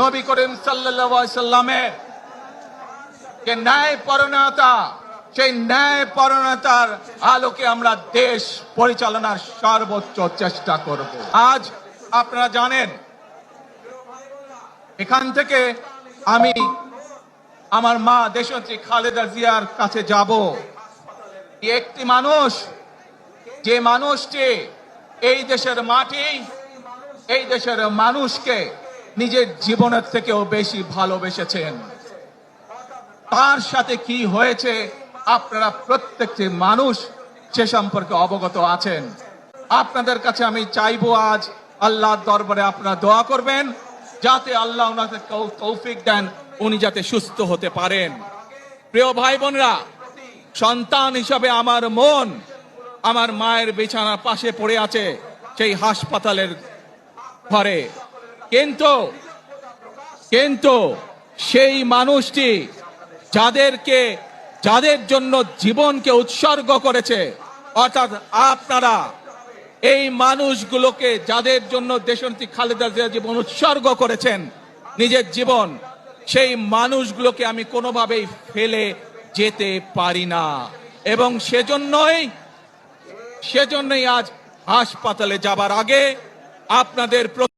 নবী করিম সাল্লাল্লাহু আলাইহি সাল্লামের যে ন্যায়পরায়ণতা, সেই ন্যায়পরায়ণতার আলোকে আমরা দেশ পরিচালনার সর্বোচ্চ চেষ্টা করব। আজ আপনারা জানেন, এখান থেকে আমি আমার মা দেশনেত্রী খালেদা জিয়ার কাছে যাব। একটি মানুষ, যে মানুষটি এই দেশের মাটি, এই দেশের মানুষকে নিজের জীবনের থেকেও বেশি ভালোবেসেছেন, তার সাথে কি হয়েছে আপনারা প্রত্যেকটি মানুষ সে সম্পর্কে অবগত আছেন। আপনাদের কাছে আমি চাইবো, আজ আল্লাহর দরবারে আপনারা দোয়া করবেন যাতে আল্লাহ ওনাকে তৌফিক দেন, উনি যাতে সুস্থ হতে পারেন। প্রিয় ভাই বোনরা, সন্তান হিসাবে আমার মন আমার মায়ের বিছানার পাশে পড়ে আছে সেই হাসপাতালের ঘরে, কিন্তু সেই মানুষটি যাদের জন্য জীবনকে উৎসর্গ করেছে, অর্থাৎ আপনারা এই মানুষগুলোকে, যাদের জন্য দেশনেত্রী খালেদা জিয়া জীবন উৎসর্গ করেছেন নিজের জীবন, সেই মানুষগুলোকে আমি কোনোভাবেই ফেলে যেতে পারি না। এবং সেজন্যই আজ হাসপাতালে যাবার আগে আপনাদের